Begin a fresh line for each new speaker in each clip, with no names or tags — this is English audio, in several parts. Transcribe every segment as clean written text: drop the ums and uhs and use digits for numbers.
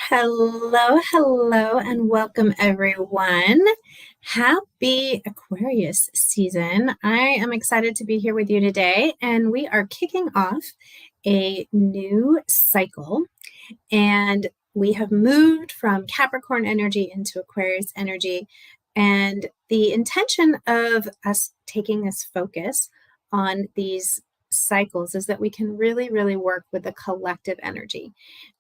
Hello, and welcome everyone. Happy Aquarius season. I am excited to be here with you today, and we are kicking off a new cycle. And we have moved from Capricorn energy into Aquarius energy. And the intention of us taking this focus on these cycles is that we can really work with the collective energy.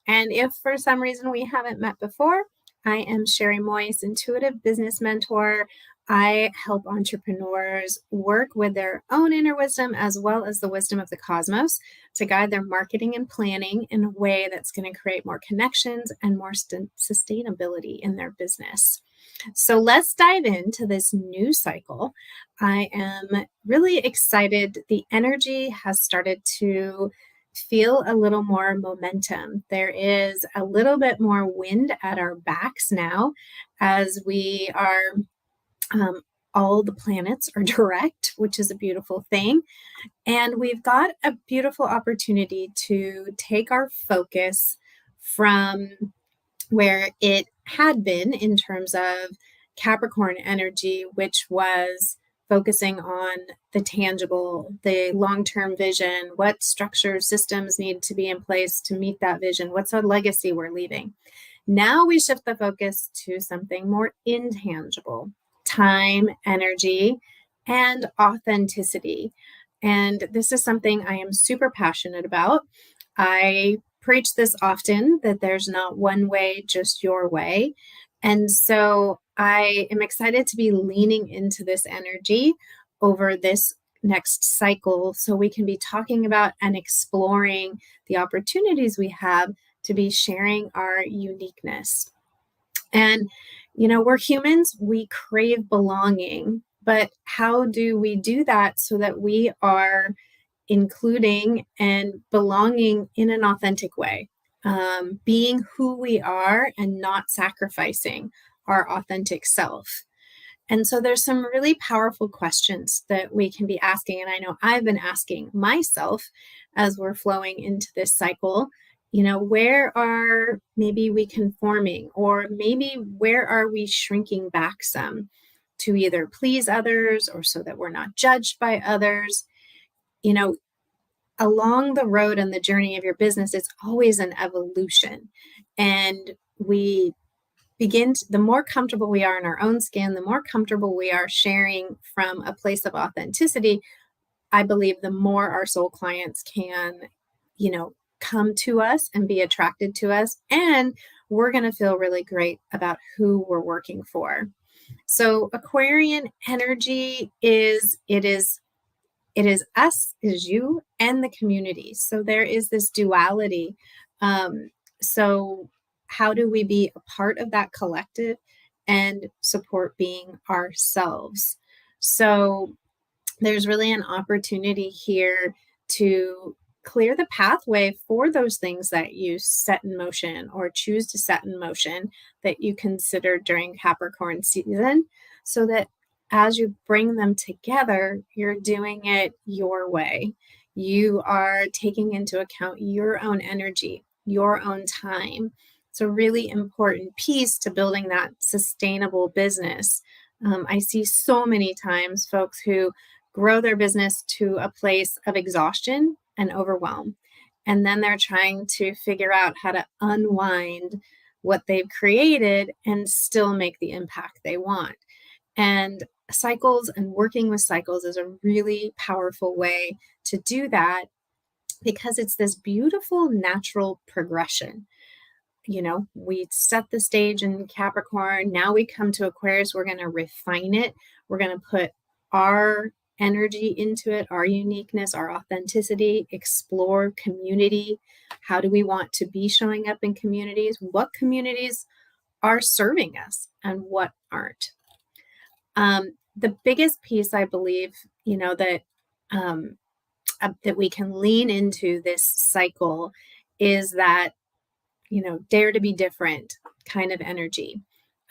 And if for some reason we haven't met before, I am Sherry Moyes, intuitive business mentor. I help entrepreneurs work with their own inner wisdom as well as the wisdom of the cosmos to guide their marketing and planning in a way that's going to create more connections and more sustainability in their business. So let's dive into this new cycle. I am really excited. The energy has started to feel a little more momentum. There is a little bit more wind at our backs now as we are, all the planets are direct, which is a beautiful thing. And we've got a beautiful opportunity to take our focus from where it had been in terms of Capricorn energy, which was focusing on the tangible, the long-term vision, what structures, systems need to be in place to meet that vision, what's our legacy we're leaving. Now we shift the focus to something more intangible, time, energy, and authenticity. And this is something I am super passionate about. I preach this often, that there's not one way, just your way. And so I am excited to be leaning into this energy over this next cycle so we can be talking about and exploring the opportunities we have to be sharing our uniqueness. And, we're humans, we crave belonging, but how do we do that so that we are including and belonging in an authentic way, being who we are and not sacrificing our authentic self? And so there's some really powerful questions that we can be asking. And I know I've been asking myself as we're flowing into this cycle, where are maybe we conforming, or maybe where are we shrinking back some to either please others or so that we're not judged by others? Along the road and the journey of your business, it's always an evolution. And we the more comfortable we are in our own skin, the more comfortable we are sharing from a place of authenticity, I believe the more our soul clients can, come to us and be attracted to us. And we're going to feel really great about who we're working for. So Aquarian energy is us, it is you, and the community. So there is this duality. So how do we be a part of that collective and support being ourselves? So there's really an opportunity here to clear the pathway for those things that you set in motion or choose to set in motion that you consider during Capricorn season, so that as you bring them together, you're doing it your way. You are taking into account your own energy, your own time. It's a really important piece to building that sustainable business. I see so many times folks who grow their business to a place of exhaustion and overwhelm. And then they're trying to figure out how to unwind what they've created and still make the impact they want. And cycles and working with cycles is a really powerful way to do that, because it's this beautiful natural progression. We set the stage in Capricorn. Now we come to Aquarius. We're going to refine it. We're going to put our energy into it, our uniqueness, our authenticity, explore community. How do we want to be showing up in communities? What communities are serving us and what aren't? The biggest piece, I believe, that we can lean into this cycle is that, dare to be different kind of energy,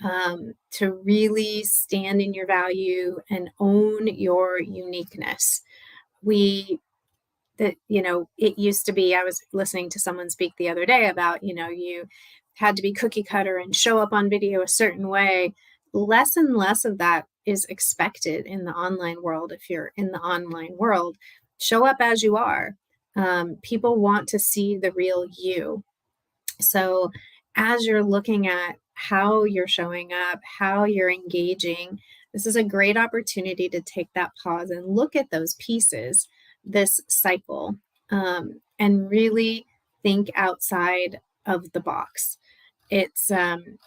to really stand in your value and own your uniqueness. We that, it used to be, I was listening to someone speak the other day about, you had to be cookie cutter and show up on video a certain way. Less and less of that is expected in the online world. If you're in the online world, show up as you are. People want to see the real you. So as you're looking at how you're showing up, how you're engaging, this is a great opportunity to take that pause and look at those pieces, this cycle, and really think outside of the box. It's an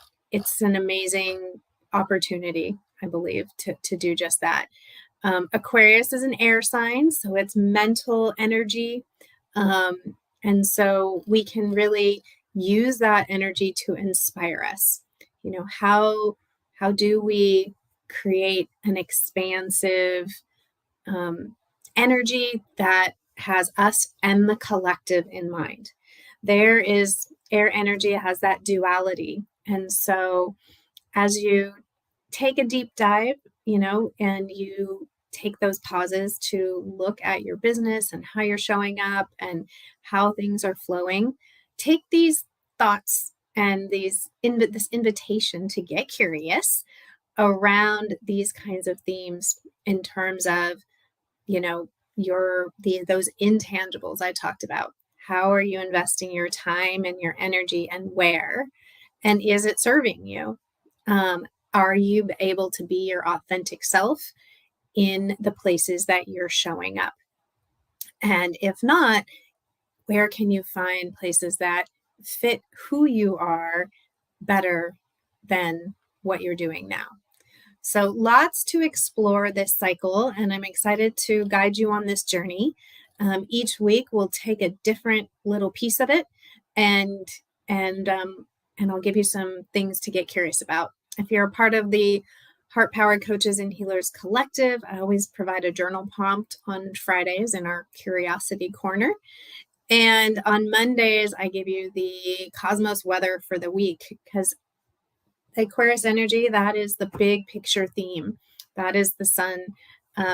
amazing opportunity, I believe, to do just that. Aquarius is an air sign, so it's mental energy. And so we can really use that energy to inspire us. How do we create an expansive energy that has us and the collective in mind? There is air energy, has that duality. And so as you take a deep dive, and you take those pauses to look at your business and how you're showing up and how things are flowing, take these thoughts and this invitation to get curious around these kinds of themes in terms of, those intangibles I talked about. How are you investing your time and your energy, and where? And is it serving you? Are you able to be your authentic self in the places that you're showing up? And if not, where can you find places that fit who you are better than what you're doing now? So lots to explore this cycle, and I'm excited to guide you on this journey. Each week we'll take a different little piece of it, and and I'll give you some things to get curious about. If you're a part of the Heart Powered Coaches and Healers Collective, I always provide a journal prompt on Fridays in our Curiosity Corner. And on Mondays, I give you the cosmos weather for the week, because Aquarius energy, that is the big picture theme. That is the sun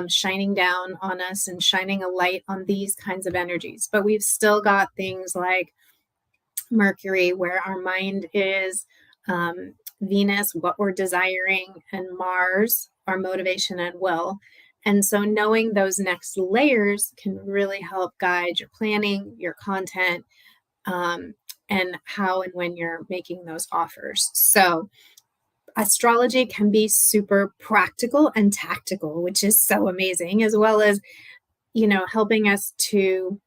shining down on us and shining a light on these kinds of energies. But we've still got things like Mercury, where our mind is, Venus, what we're desiring, and Mars, our motivation and will. And so knowing those next layers can really help guide your planning, your content, and how and when you're making those offers. So astrology can be super practical and tactical, which is so amazing, as well as, helping us to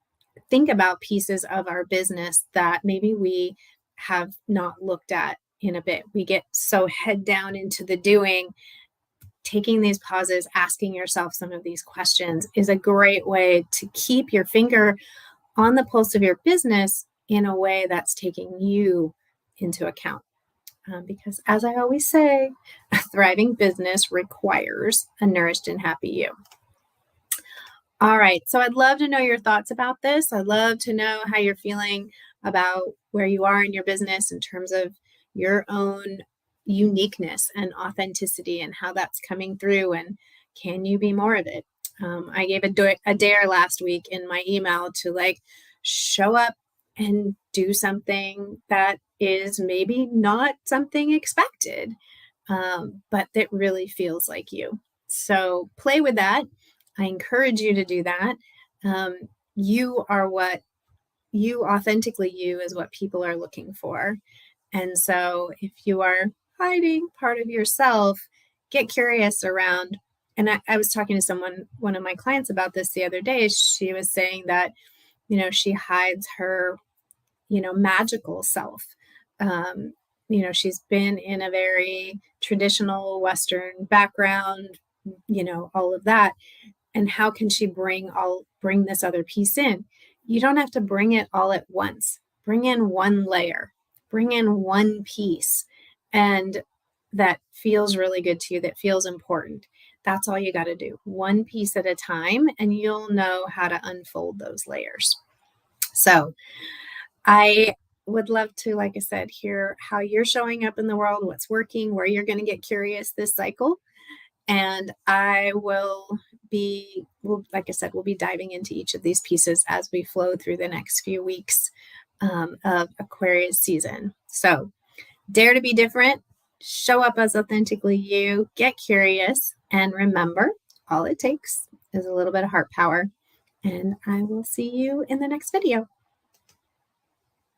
think about pieces of our business that maybe we have not looked at in a bit. We get so head down into the doing. Taking these pauses, asking yourself some of these questions is a great way to keep your finger on the pulse of your business in a way that's taking you into account. Because as I always say, a thriving business requires a nourished and happy you. All right. So I'd love to know your thoughts about this. I'd love to know how you're feeling about where you are in your business in terms of your own uniqueness and authenticity, and how that's coming through, and can you be more of it? I gave a dare last week in my email to show up and do something that is maybe not something expected, but that really feels like you. So play with that. I encourage you to do that. You are what you authentically you is what people are looking for. And so if you are hiding part of yourself, get curious around. And I was talking to one of my clients about this the other day. She was saying that, she hides her, magical self. She's been in a very traditional Western background, all of that. And how can she bring this other piece in? You don't have to bring it all at once. Bring in one layer, bring in one piece, and that feels really good to you, that feels important. That's all you got to do. One piece at a time, and you'll know how to unfold those layers. So I would love to, like I said, hear how you're showing up in the world, what's working, where you're going to get curious this cycle. And I will like I said, we'll be diving into each of these pieces as we flow through the next few weeks of Aquarius season. So dare to be different, show up as authentically you, get curious, and remember, all it takes is a little bit of heart power. And I will see you in the next video.